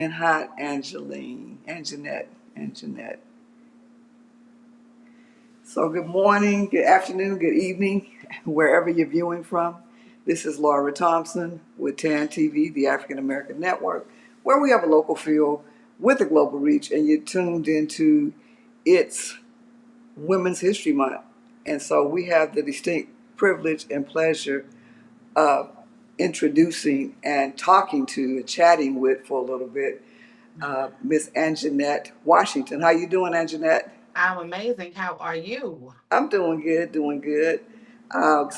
And hi, Anjanette. So good morning, good afternoon, good evening, wherever you're viewing from. This is Laura Thompson with TAAN TV, the African American Network, where we have a local feel with a global reach, and you're tuned into It's Women's History Month. And so we have the distinct privilege and pleasure of introducing and talking to and chatting with for a little bit Miss Anjanette Washington. How you doing, Anjanette? I'm amazing. How are you? I'm doing good, doing good. A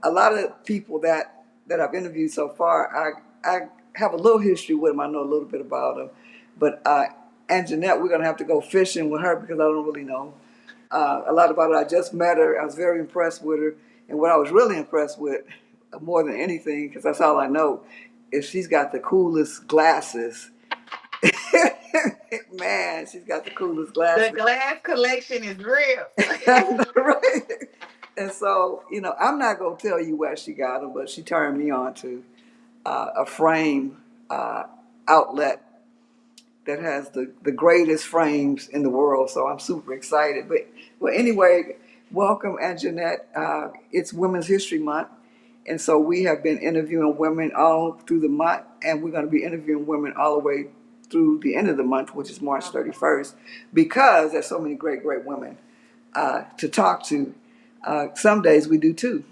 lot of people that I've interviewed so far, I have a little history with them. I know a little bit about them, but Anjanette, we're gonna have to go fishing with her because I don't really know a lot about her. I just met her. I was very impressed with her, and what I was really impressed with, more than anything, because that's all I know, is she's got the coolest glasses. Man, she's got the coolest The glasses. glass collection is real. Right? And so, I'm not going to tell you where she got them, but she turned me on to a frame uh, outlet that has the greatest frames in the world. So I'm super excited. But well, anyway, welcome, Anjanette. It's Women's History Month. And so we have been interviewing women all through the month, and we're going to be interviewing women all the way through the end of the month, which is March 31st, because there's so many great, great women to talk to. Some days we do too.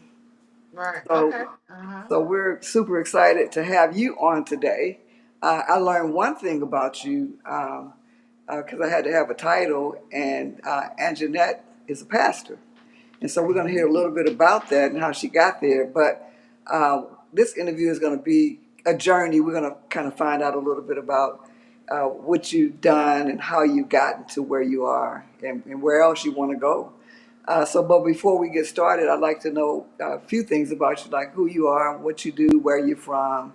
Right. So, Okay. Uh-huh. so we're super excited to have you on today. I learned one thing about you because I had to have a title, and Anjanette is a pastor. And so we're going to hear a little bit about that and how she got there. But this interview is going to be a journey. We're going to kind of find out a little bit about what you've done and how you've gotten to where you are and where else you want to go. But before we get started, I'd like to know a few things about you, like who you are, what you do, where you're from,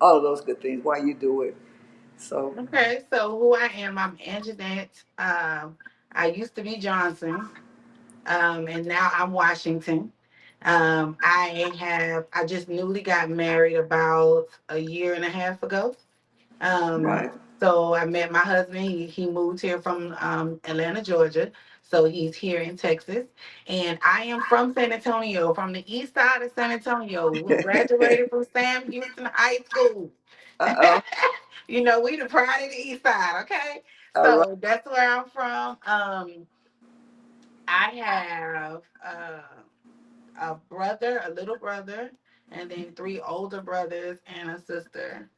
all of those good things, why you do it. So, Okay. So who I am, I'm Anjanette. I used to be Johnson, and now I'm Washington. I just newly got married about a year and a half ago. Um, right. so I met my husband. He moved here from Atlanta, Georgia. So he's here in Texas. And I am from San Antonio, from the east side of San Antonio. We graduated from Sam Houston High School. Uh-oh. We the pride of the east side, okay? All right. So that's where I'm from. I have a brother, a little brother, and then three older brothers and a sister,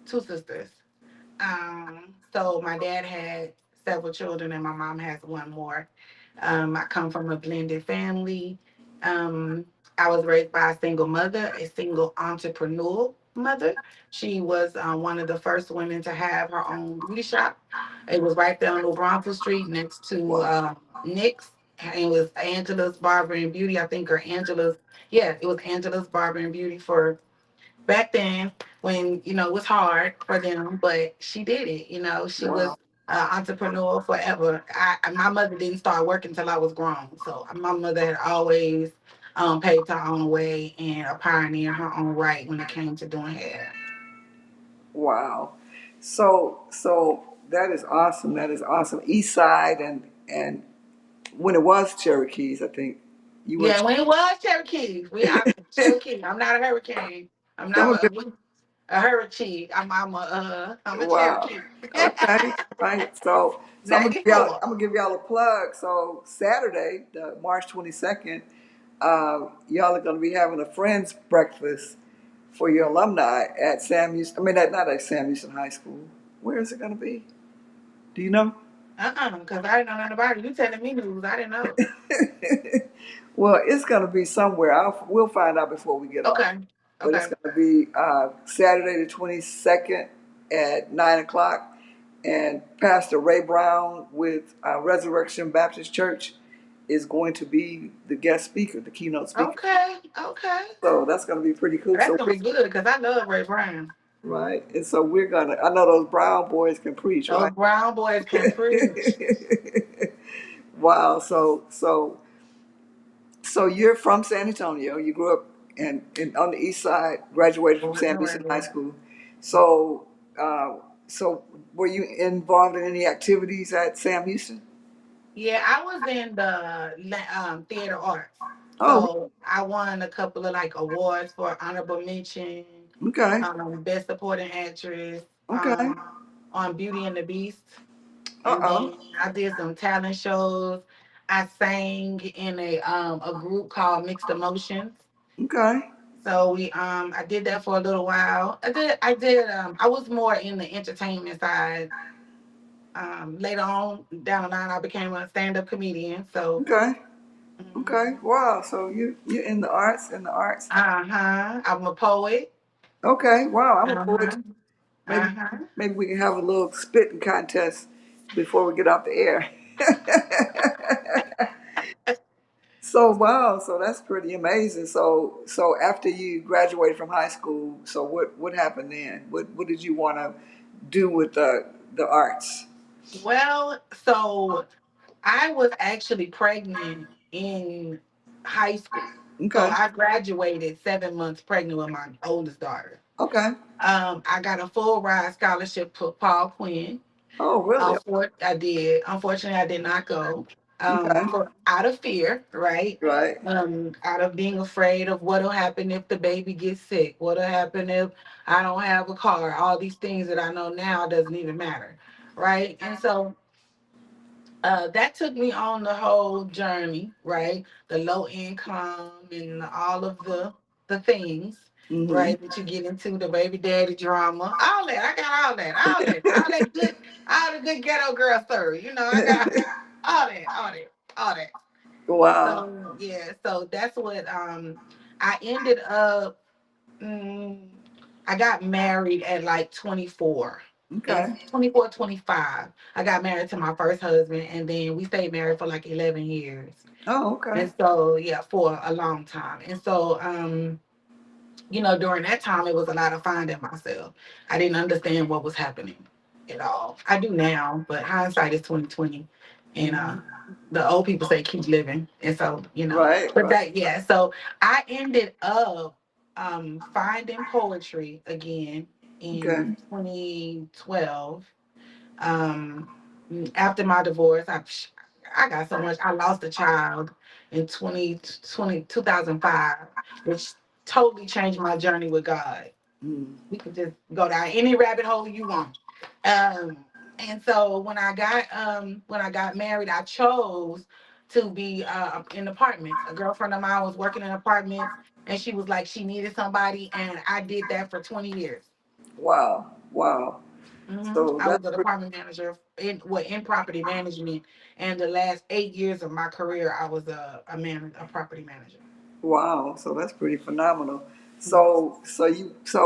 two sisters. So my dad had several children and my mom has one more. I come from a blended family. Um, I was raised by a single mother, a single entrepreneur mother. She was one of the first women to have her own beauty shop. It was right there on New Braunfels Street next to Wow. Nick's. And it was Angela's Barber and Beauty. I think, or Angela's, yeah, it was Angela's Barber and Beauty for back then when it was hard for them, but she did it. She was Wow. an entrepreneur forever. My mother didn't start working until I was grown, so my mother had always paved her own way and a pioneer in her own right when it came to doing hair. Wow. So that is awesome. That is awesome. East Side and when it was Cherokees, I think you were. Yeah, when it was Cherokee, I'm Cherokee. I'm not a hurricane. I'm I'm not a good. a hurricane. I'm a Wow. Cherokee. Okay. Right. So '94. I'm gonna give y'all a plug. So Saturday, March 22nd, y'all are gonna be having a friends breakfast for your alumni at Sam Houston. I mean, not at Sam Houston High School. Where is it gonna be? Do you know? Because I didn't know nothing about it. You telling me news. I didn't know. Well, it's going to be somewhere. We'll find out before we get off. Okay. But it's Okay. going to be Saturday the 22nd at 9 o'clock. And Pastor Ray Brown with Resurrection Baptist Church is going to be the guest speaker, the keynote speaker. Okay. Okay. So that's going to be pretty cool. That's gonna be good because I love Ray Brown. Right. And so we're going to, I know those Brown boys can preach, Those right? brown boys can preach. Wow. So you're from San Antonio. You grew up on the east side, graduated from Born Sam and Houston High raised. School. So So were you involved in any activities at Sam Houston? Yeah, I was in the theater arts. Oh, So I won a couple of like awards for honorable mention, okay, best supporting actress, okay. on Beauty and the Beast. And Uh-oh. then I did some talent shows. I sang in a group called Mixed Emotions. Okay, So I did that for a little while. I was more in the entertainment side. Later on down the line I became a stand-up comedian. So okay, okay. mhm. Wow. So you're in the arts, in the arts. Uh-huh. I'm a poet. Okay. Wow. I'm a poet. Uh-huh. Maybe Uh-huh. maybe we can have a little spitting contest before we get off the air. So wow, so that's pretty amazing. So after you graduated from high school, so what happened then? What did you want to do with the arts? Well, so I was actually pregnant in high school. So Okay. I graduated 7 months pregnant with my oldest daughter. Okay. I got a full ride scholarship for Paul Quinn. Oh, really? I did. Unfortunately, I did not go. Okay. For out of fear, right? Right. Out of being afraid of what'll happen if the baby gets sick. What'll happen if I don't have a car? All these things that I know now doesn't even matter, right? And so that took me on the whole journey, right? The low income and all of the things, Mm-hmm. right? That you get into the baby daddy drama, all that. I got all that good, all the good ghetto girl story. I got all that. Wow. So yeah, so that's what I ended up. Mm, I got married at like 24. Okay. And 24, 25. I got married to my first husband, and then we stayed married for like 11 years. Oh, okay. And so, yeah, for a long time. And so, during that time, it was a lot of finding myself. I didn't understand what was happening at all. I do now, but hindsight is 2020, and Mm-hmm. the old people say keep living, and so Right. But Right. that yeah, so I ended up finding poetry again Okay. in 2012. Um, After my divorce, I got so much. I lost a child in 2005, which totally changed my journey with God. Mm. We could just go down any rabbit hole you want. Um, and so when I got married, I chose to be in apartments. A girlfriend of mine was working in apartments, and she was like she needed somebody, and I did that for 20 years. Wow. Wow. So I that's was an pretty, apartment manager in property management, and the last 8 years of my career, I was a property manager. wow. So that's pretty phenomenal. Mhm. So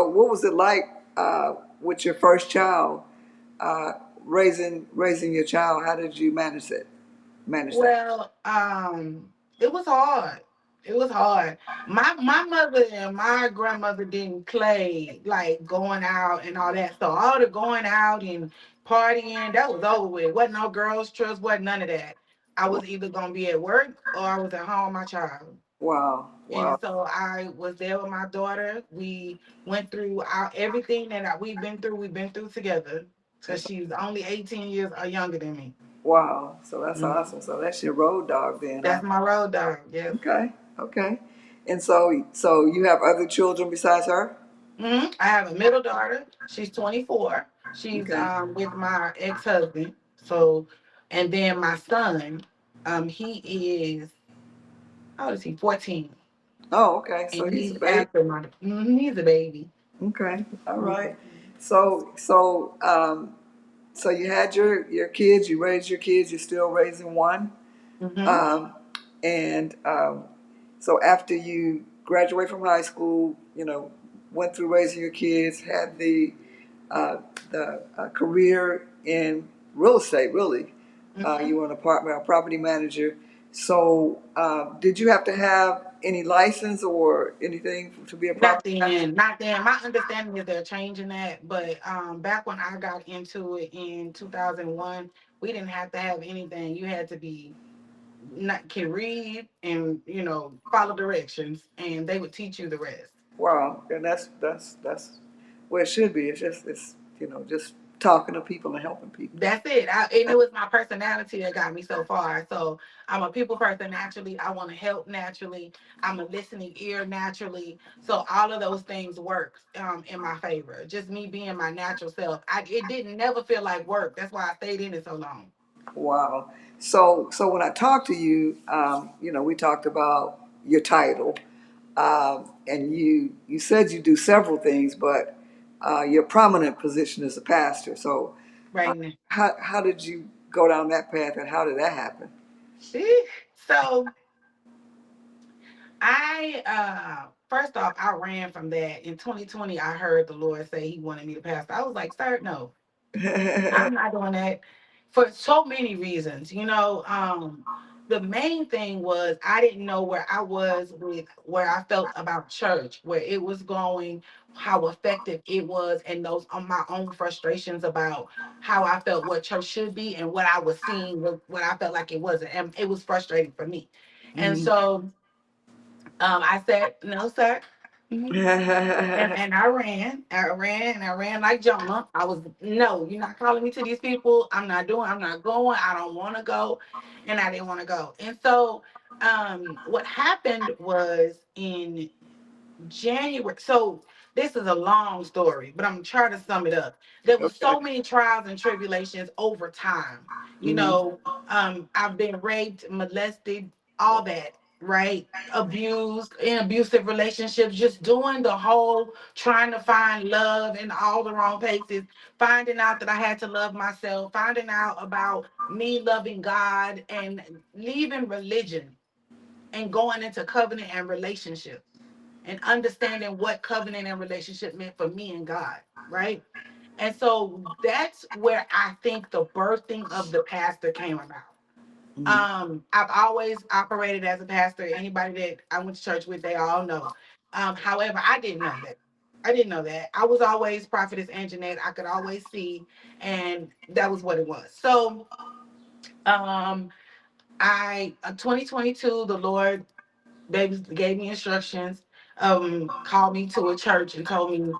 what was it like with your first child? uh, raising your child. How did you manage it? Manage that? Well, it was hard. It was hard. My mother and my grandmother didn't play like going out and all that. So all the going out and partying, that was over with. Wasn't no girls' trips, wasn't none of that. I was either gonna be at work or I was at home with my child. Wow, And wow, so I was there with my daughter. We went through everything that we've been through together. Because that's she's only 18 years younger than me. wow. So that's awesome. Mhm. So that's your road dog then, huh? That's my road dog. Yes. Okay, okay. And so you have other children besides her? I have a middle daughter. She's 24. She's Okay. with my ex husband. So, and then my son, he is how old is he? 14, Oh, okay. So and he's a he's baby. after he's a baby. Okay. All right. Mhm. So you had your kids. You raised your kids. You're still raising one. Mhm. Um, and so after you graduate from high school, went through raising your kids, had uh, the career in real estate. Really, you Mhm. were an apartment, a property manager. So, did you have to have any license or anything to be a Not property manager? then, not then. My understanding is they're changing that, but back when I got into it in 2001, we didn't have to have anything. You had to be not can read and follow directions, and they would teach you the rest. Wow, and that's where it should be. It's just just talking to people and helping people. That's it. And it was my personality that got me so far. So I'm a people person naturally. I want to help naturally. I'm a listening ear naturally. So all of those things work in my favor. Just me being my natural self. It didn't never feel like work. That's why I stayed in it so long. Wow. So when I talked to you, we talked about your title, and you said you do several things, but your prominent position is a pastor. So Right now. how did you go down that path, and how did that happen? So I first off, I ran from that. In 2020, I heard the Lord say he wanted me to pastor. I was like, sir, no. I'm not doing that for so many reasons. The main thing was I didn't know where I was with where I felt about church, where it was going, how effective it was, and those on my own frustrations about how I felt what church should be and what I was seeing, what I felt like it wasn't. And it was frustrating for me. And Mhm. so I said, no, sir. Mhm. And I ran like Jonah. I was, no, you're not calling me to these people. I'm not going. I don't want to go. And I didn't want to go. And so what happened was in January. So this is a long story, but I'm trying to sum it up. There was Okay. so many trials and tribulations over time. You Mhm. know, I've been raped, molested, all that, right? Abused in abusive relationships, just doing the whole trying to find love in all the wrong places, finding out that I had to love myself, finding out about me loving God and leaving religion and going into covenant and relationship and understanding what covenant and relationship meant for me and God, right? And so that's where I think the birthing of the pastor came about. Mhm. I've always operated as a pastor. Anybody that I went to church with, they all know. However, I didn't know that. I didn't know that. I was always prophetess Anjanette. I could always see, and that was what it was. So, um, 2022, the Lord baby gave me instructions, called me to a church and told me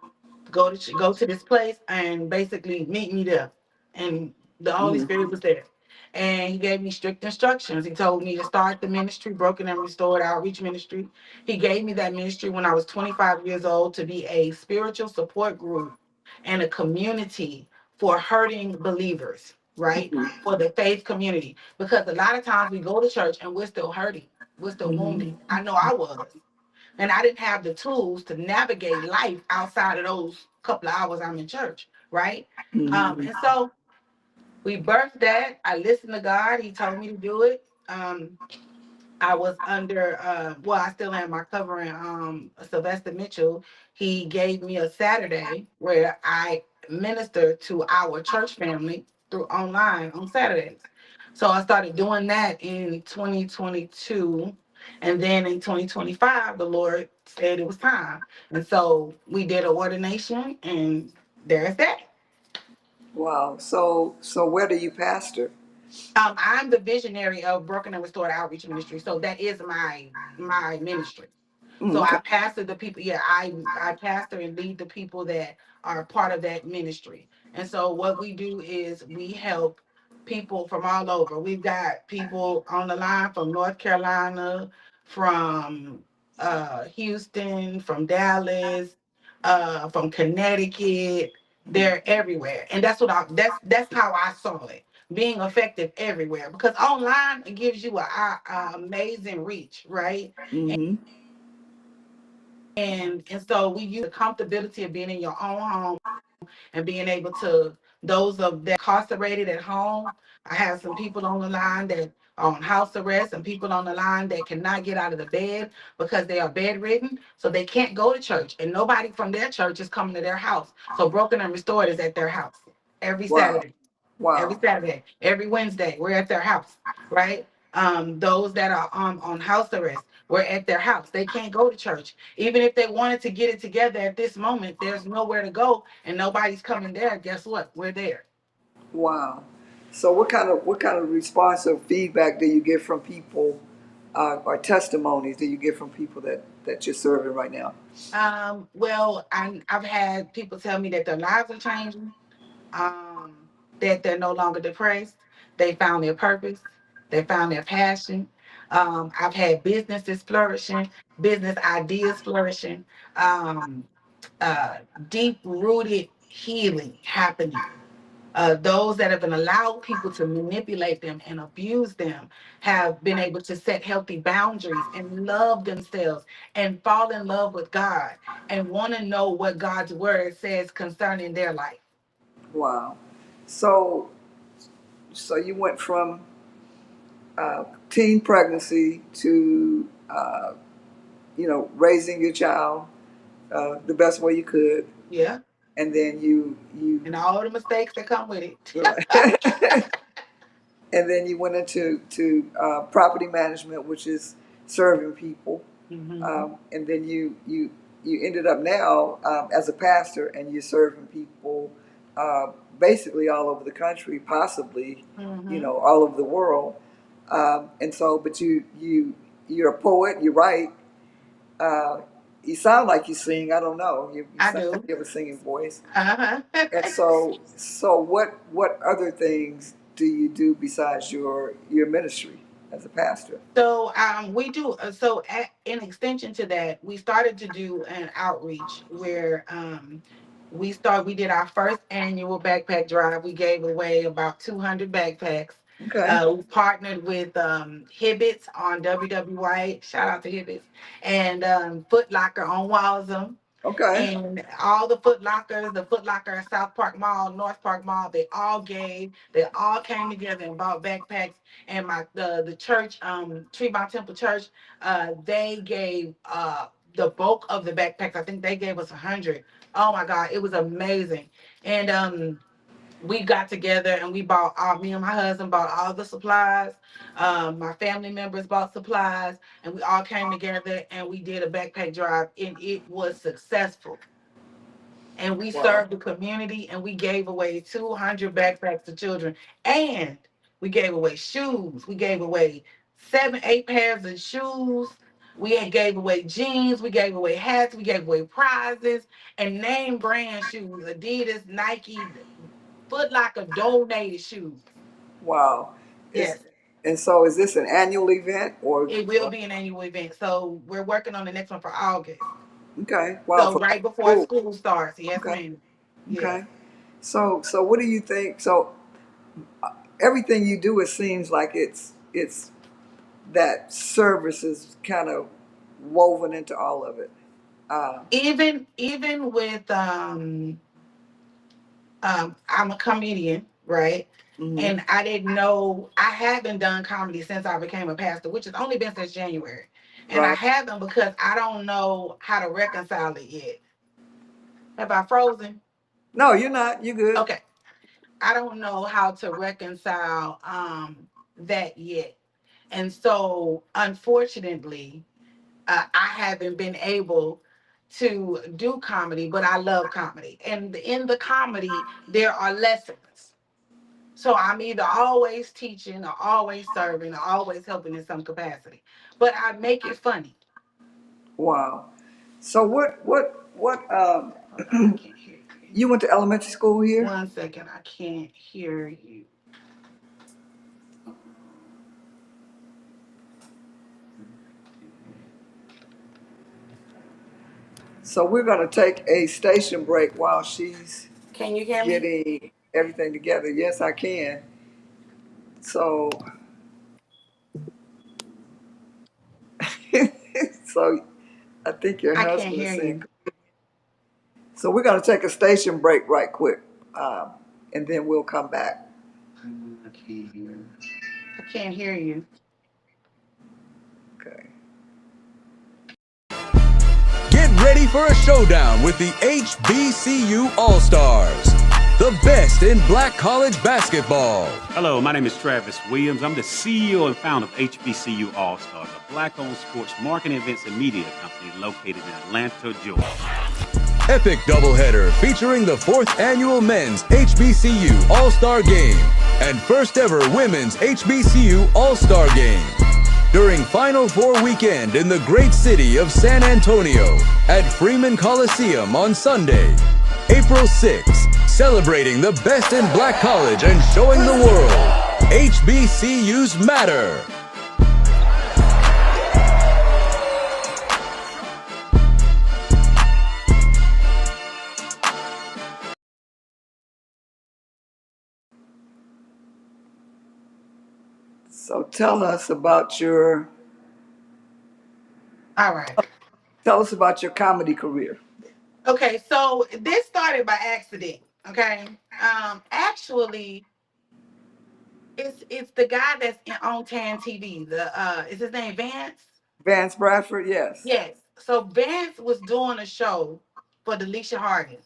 go to this place and basically meet me there. And the Holy Mhm. Spirit was there. And he gave me strict instructions. He told me to start the ministry, Broken and Restored Outreach Ministry. He gave me that ministry when I was 25 years old to be a spiritual support group and a community for hurting believers, right? For the faith community. Because a lot of times we go to church and we're still hurting, we're still Mhm. wounded. I know I was. And I didn't have the tools to navigate life outside of those couple of hours I'm in church, right? Mhm. And so we birthed that. I listened to God. He told me to do it. I was under well, I still am my covering Sylvester Mitchell. He gave me a Saturday where I ministered to our church family through online on Saturdays. So I started doing that in 2022. And then in 2025, the Lord said it was time. And so we did an ordination, and there's that. Wow. So where do you pastor? I'm the visionary of Broken and Restored Outreach Ministry. So that is my ministry. Mm, So okay. I pastor the people. Yeah, I pastor and lead the people that are part of that ministry. And so what we do is we help people from all over. We've got people on the line from North Carolina, from Houston, from Dallas, from Connecticut. They're everywhere, and that's how I saw it being effective everywhere because online it gives you a amazing reach, right? Mhm. And so we use the comfortability of being in your own home and being able to those of that incarcerated at home. I have some people on the line that are on house arrest and people on the line that cannot get out of the bed because they are bedridden, so they can't go to church, and nobody from their church is coming to their house. So Broken and Restored is at their house every Wow. Saturday. Every Wow. Saturday, every Wednesday, we're at their house, right? Those that are on house arrest, we're at their house. They can't go to church. Even if they wanted to get it together at this moment, there's nowhere to go and nobody's coming there. Guess what? We're there. Wow. So what kind of response or feedback do you get from people, or testimonies do you get from people that you're serving right now? Well, I've had people tell me that their lives are changing. that they're no longer depressed. They found their purpose. They found their passion. I've had businesses flourishing, business ideas flourishing, um, uh, deep rooted healing happening. Those that have been allowed people to manipulate them and abuse them have been able to set healthy boundaries and love themselves and fall in love with God and want to know what God's word says concerning their life. Wow. So, so you went from teen pregnancy to, raising your child the best way you could, Yeah. and then you And all the mistakes that come with it. and then you went into property management, which is serving people, Mm-hmm. and then you ended up now as a pastor, and you're serving people uh, basically all over the country, possibly Mm-hmm. all over the world. And so, but you're a poet. You write. Uh, you sound like you sing. I don't know. You I sound like do. you have a singing voice. Uh-huh. And so what other things do you do besides your ministry as a pastor? So we do in extension to that, we started to do an outreach where we did our first annual backpack drive. We gave away about 200 backpacks. Okay. We partnered with Hibbits on WWY. Shout out to Hibbits and Foot Locker on Walsum. Okay. And all the Foot Lockers, the Foot Locker at South Park Mall, North Park Mall, they all came together and bought backpacks. And the church, Tremont Temple Church, they gave the bulk of the backpacks. I think they gave us 100. Oh my God, it was amazing. And we got together and we bought me and my husband bought all the supplies. My family members bought supplies, and we all came together and we did a backpack drive, and it was successful. And we Wow. served the community, and we gave away 200 backpacks to children, and we gave away shoes. We gave away 7, 8 pairs of shoes. We gave away jeans. We gave away hats. We gave away prizes and name brand shoes: Adidas, Nike, Foot Locker donated shoes. Wow. Is Yes, and so is this an annual event it will be an annual event. So we're working on the next one for August. okay? Wow, So for right before school. school starts. Yes, Okay. ma'am. Yes. Okay. So what do you think? So everything you do, it seems like it's that service is kind of woven into all of it. Uh, Even with I'm a comedian, right? mhm. And I didn't know I haven't done comedy since I became a pastor, which has only been since January. And I Right. haven't because I don't know how to reconcile it yet. Have I frozen? No, you're not. You're good. Okay. I don't know how to reconcile that yet. And so unfortunately, I haven't been able to do comedy, but I love comedy. And in the comedy, there are lessons. So I'm either always teaching or always serving or always helping in some capacity. But I make it funny. Wow. So what Hold on, I can't hear you. you went to elementary school here? 1 second, I can't hear you. So we're going to take a station break while she's Can you hear me? getting everything together. Yes, I can. So so I think your I can't husband is hear saying. you. So we're going to take a station break right quick, and then we'll come back. I can't hear. I can't hear you. Okay. Get ready for a showdown with the HBCU All-Stars, the best in black college basketball. Hello, my name is Travis Williams. I'm the CEO and founder of HBCU All-Stars, a black-owned sports marketing events and media company located in Atlanta, Georgia. Epic doubleheader featuring the 4th annual men's HBCU All-Star Game and first ever women's HBCU All-Star Game. During Final Four weekend in the great city of San Antonio at Freeman Coliseum on Sunday, April 6th, Celebrating the best in Black college and showing the world HBCUs matter. So tell us about your All right. comedy career. Okay, so this started by accident. Okay. Actually, it's the guy that's on TAAN TV. The is his name Vance? Vance Bradford, yes. Yes. So Vance was doing a show for Delisha Harden.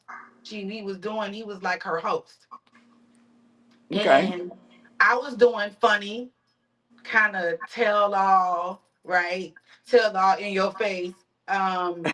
He was like her host. Okay. And I was doing funny, kind of tell all, right? Tell all in your face. Um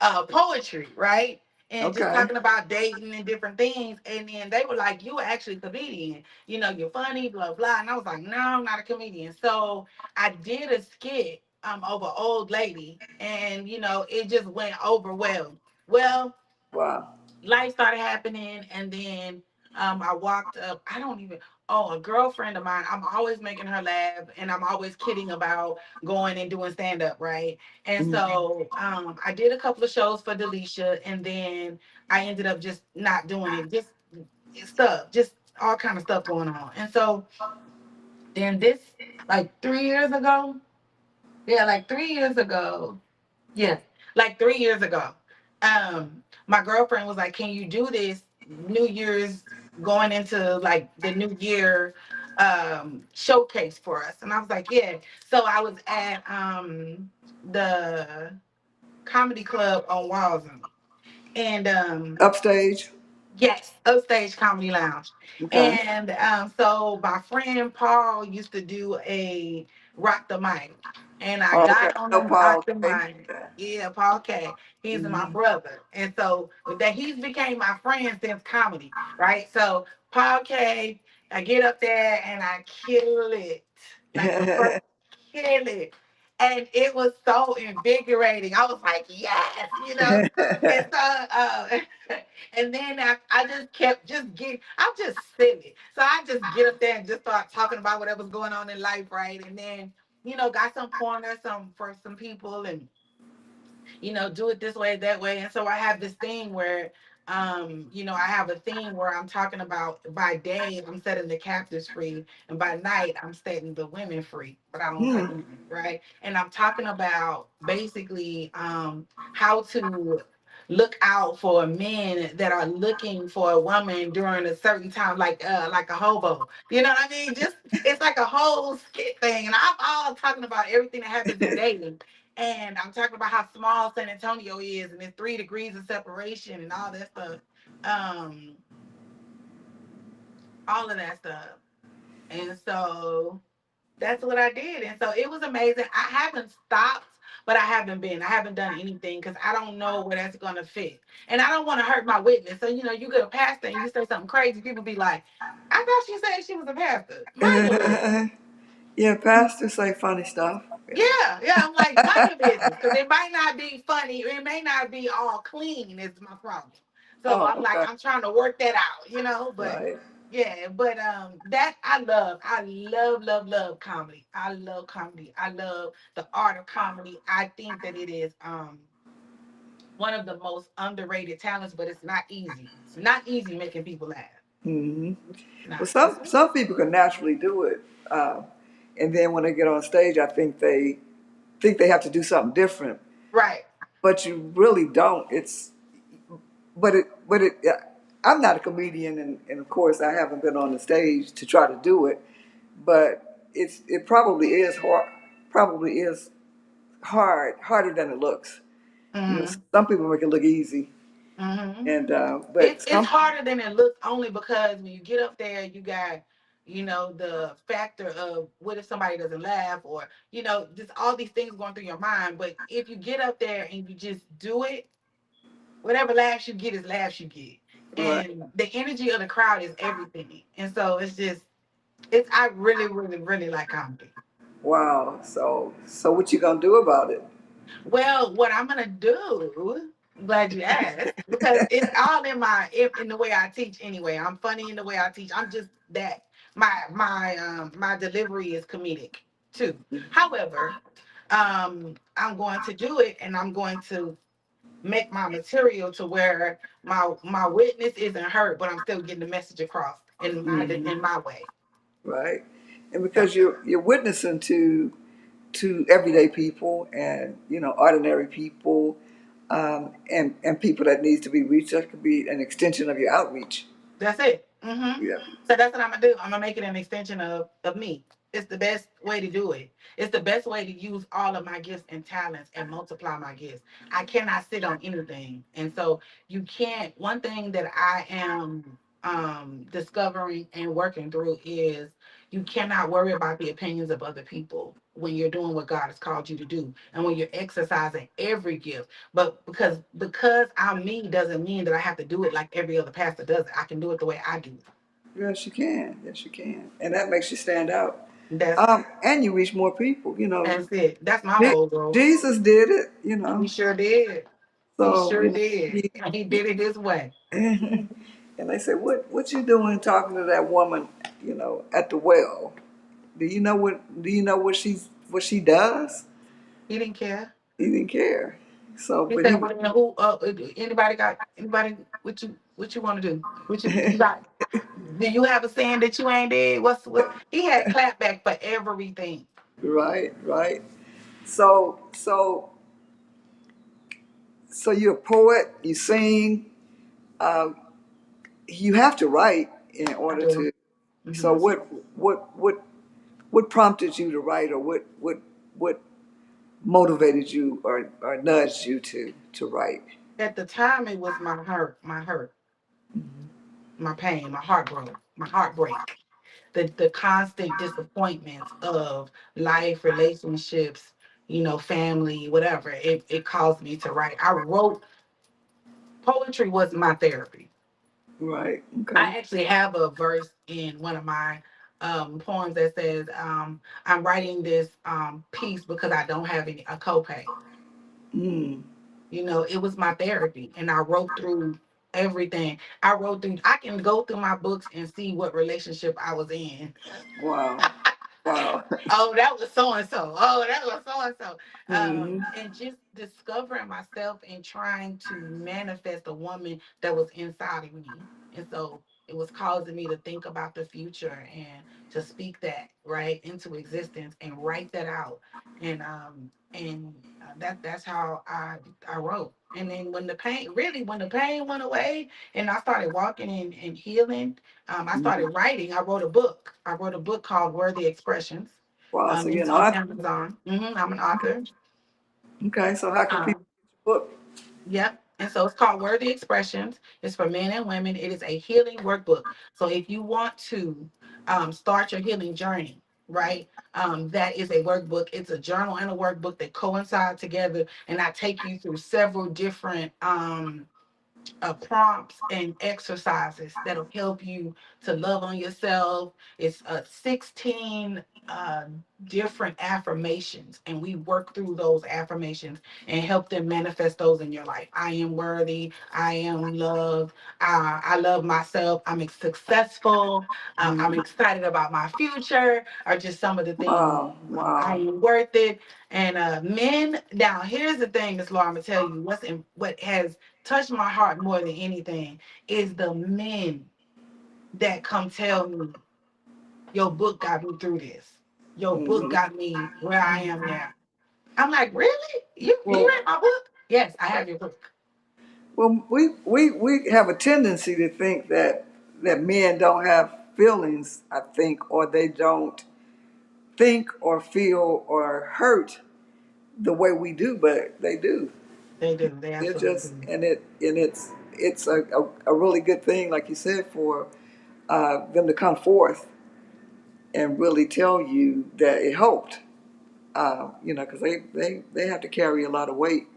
uh, poetry, right? And just Okay. talking about dating and different things. And then they were like, "You actually a comedian. You know, you're funny, blah blah." And I was like, "No, I'm not a comedian." So I did a skit over old lady, and it just went over well. Well, Wow. life started happening, and then I walked up. I don't even. Oh, a girlfriend of mine. I'm always making her laugh, and I'm always kidding about going and doing stand up, right? And Mhm. so I did a couple of shows for Delisha, and then I ended up just not doing it. Just stuff, just all kind of stuff going on. And so then this, like 3 years ago, yeah, like 3 years ago, yeah, like 3 years ago. My girlfriend was like, "Can you do this New Year's going into like the new year showcase for us?" And I was like, "Yeah." So I was at the comedy club on Walden. And Upstage. yes, Upstage Comedy Lounge. Okay. And so my friend Paul used to do a rock the mic. And I Oh, okay. got on No, the rock Paul. the Okay. mic. Yeah, Paul K. He's my Mhm. brother. And so with that he's became my friend since comedy, right? So Paul K, I get up there and I kill it. Like the first kill it. And it was so invigorating. I was like, yes. And so and then I just kept just getting, I'm just silly. So I just get up there and just start talking about whatever's going on in life, right? And then, got some pointers for some people, and do it this way, that way. And so I have this thing where, I have a theme where I'm talking about by day, I'm setting the captives free, and by night, I'm setting the women free, but I don't touch Hmm. them, right? And I'm talking about basically how to look out for men that are looking for a woman during a certain time, like a hobo. You know what I mean? Just it's like a whole skit thing. And I'm all talking about everything that happens in dating. And I'm talking about how small San Antonio is, and it's 3 degrees of separation and all that stuff. Um, all of that stuff. And so that's what I did. And so it was amazing. I haven't stopped, but I haven't done anything because I don't know where that's gonna fit. And I don't want to hurt my witness. So, you get a pastor and you say something crazy, people be like, "I thought she said she was a pastor." Mind your business. Yeah, pastors say funny stuff. Yeah, yeah. I'm like, mind your business, because it might not be funny. It may not be all clean. Is my problem. So Oh, I'm like, okay. I'm trying to work that out. But Right. yeah, but that I love. I love, love, love comedy. I love comedy. I love the art of comedy. I think that it is one of the most underrated talents, but it's not easy. It's not easy making people laugh. Hmm. Not. Well, It's some people can naturally do it, and then when they get on stage, I think they have to do something different, right. but you really don't. But it. I'm not a comedian, and of course, I haven't been on the stage to try to do it. But it probably is hard. Probably is harder than it looks. Mm-hmm. Some people make it look easy, Mm-hmm. and It's but it's some. harder than it looks, only because when you get up there, you got the factor of what if somebody doesn't laugh, or just all these things going through your mind. But if you get up there and you just do it, whatever laughs you get is laughs you get, Right. and the energy of the crowd is everything. And so it's I really, really, really like comedy. Wow. So what you gonna do about it? Well, what I'm gonna do? I'm glad you asked because it's all in the way I teach anyway. I'm funny in the way I teach. I'm just that my delivery is comedic too. However, I'm going to do it and I'm going to make my material to where my witness isn't hurt, but I'm still getting the message across Hmm. in my way. Right, and Yeah, because you're witnessing to everyday people and ordinary people, and people that needs to be reached. That could be an extension of your outreach. that's it. Yeah. So that's what I'm gonna do. I'm gonna make it an extension of me. It's the best way to do it. It's the best way to use all of my gifts and talents and multiply my gifts. I cannot sit on anything. And so you can't one thing that I am discovering and working through is you cannot worry about the opinions of other people when you're doing what God has called you to do and when you're exercising every gift. But because I'm me doesn't mean that I have to do it like every other pastor does it. I can do it the way I do it. Yes, you can. Yes, you can, and that makes you stand out. That's And you reach more people. that's it. That's my Je- whole goal. Jesus did it. He sure did. He So sure did. he, And he did it this way. and they said, "What you doing talking to that woman? At the well? Do you know what she does?" He didn't care. He didn't care. So, He but he said, was well, you know, who anybody what you want to do? What you got? Do you have a saying that you ain't did? What he had clapback for everything. right, right. So you're a poet. You sing. Uh, you have to write in I order do. to. So Hmm. what prompted you to write, or what motivated you or nudged you to write? At the time it was my hurt, my pain, my heartbreak. The constant disappointments of life, relationships, family, whatever. It caused me to write. I wrote poetry was my therapy. Right. Okay. I actually have a verse in one of my poems that says, I'm writing this piece because I don't have a copay. Mm. It was my therapy. And I wrote through everything. I can go through my books and see what relationship I was in. Wow. Wow. Oh, that was so and so. Oh, that was so and so. Hmm. And just discovering myself and trying to manifest a woman that was inside of me. And so it was causing me to think about the future and to speak that right into existence and write that out. And that's how I wrote. And then when the pain went away and I started walking and healing, I started writing. I wrote a book called Worthy Expressions. Wow. So you're It's an on author. Amazon. I'm an author. Okay. So how can people Um, get your book? yep. And so it's called Worthy Expressions. It's for men and women. It is a healing workbook. So if you want to start your healing journey, right? That is a workbook. It's a journal and a workbook that coincide together. And I take you through several different prompts and exercises that'll help you to love on yourself. It's 16 different affirmations, and we work through those affirmations and help them manifest those in your life. I am worthy. I am loved. I love myself. I'm successful. I'm Mhm. excited about my future, are just some of the things. Wow. I Wow. am worth it. And men, now here's the thing, Miss Laura, I'm gonna tell you what has touched my heart more than anything is the men that come tell me your book got me through this. Your book Hmm. got me where I am now. I'm like, really? You Well, read my book? Yes, I have your book. we have a tendency to think that men don't have feelings. I think, or they don't think or feel or hurt the way we do, but they do. They do. They They're absolutely just do. and it's a really good thing, like you said, for them to come forth and really tell you that it helped. Because they have to carry a lot of weight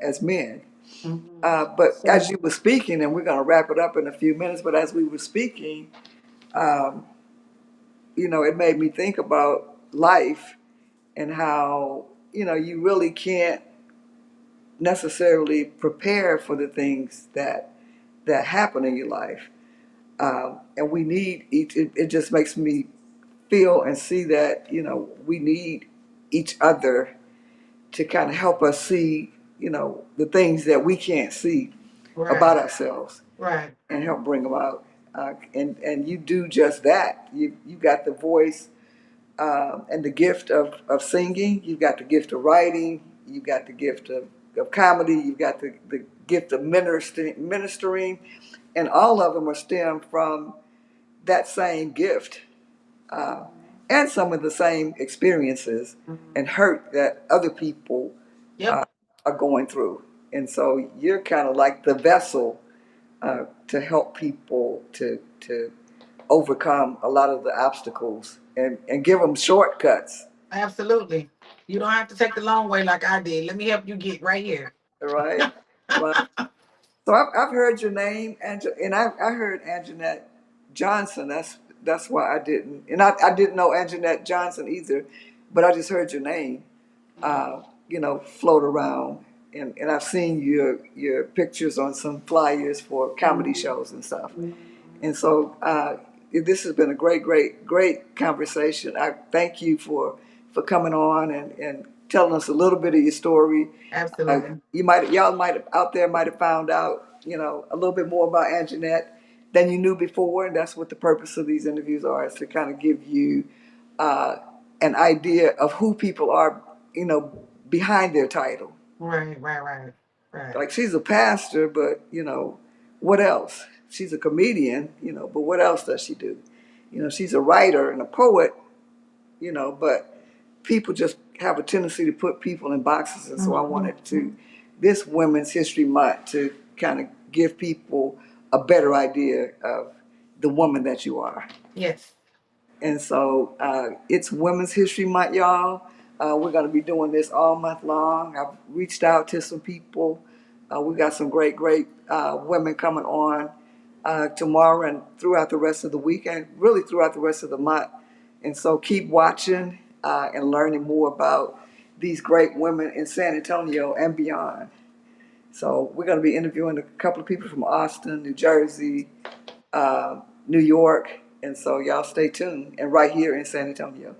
as men. Mhm. But So as you were speaking, and we're going to wrap it up in a few minutes, but as we were speaking, um, it made me think about life and how you really can't necessarily prepared for the things that happen in your life. And we need each. It just makes me feel and see that we need each other to kind of help us see the things that we can't see about Right. ourselves Right. and help bring them out. And you do just that. You got the voice and the gift of singing. You've got the gift of writing. You've got the gift of comedy. You've got the gift of ministering, and all of them are stemmed from that same gift, uh, and some of the same experiences and hurt that other people Yep. are going through. And so you're kind of like the vessel to help people to overcome a lot of the obstacles and give them shortcuts, Absolutely. You don't have to take the long way like I did. Let me help you get right here. right? Right. So I've heard your name, and I heard Anjanette Johnson. That's why I didn't, and I didn't know Anjanette Johnson either, but I just heard your name, float around, and I've seen your pictures on some flyers for comedy shows and stuff. And so this has been a great conversation. I thank you for coming on and telling us a little bit of your story. Absolutely. Y'all might have out there might have found out a little bit more about Anjanette than you knew before, and that's what the purpose of these interviews are, is to kind of give you uh, an idea of who people are, behind their title. Right. Like, she's a pastor, but what else? She's a comedian, but what else does she do? She's a writer and a poet, but people just have a tendency to put people in boxes. And so I wanted to, this Women's History Month, to kind of give people a better idea of the woman that you are. Yes. And so it's Women's History Month, y'all. We're going to be doing this all month long. I've reached out to some people. We got some great women coming on tomorrow and throughout the rest of the week, and really throughout the rest of the month. And so keep watching and learning more about these great women in San Antonio and beyond. So we're going to be interviewing a couple of people from Austin, New Jersey, New York, and so y'all stay tuned. And right here in San Antonio.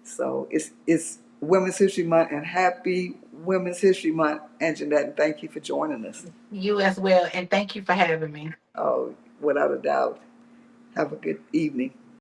So it's Women's History Month, and happy Women's History Month, Anjanette, and thank you for joining us. You as well. And thank you for having me. Oh, without a doubt. Have a good evening.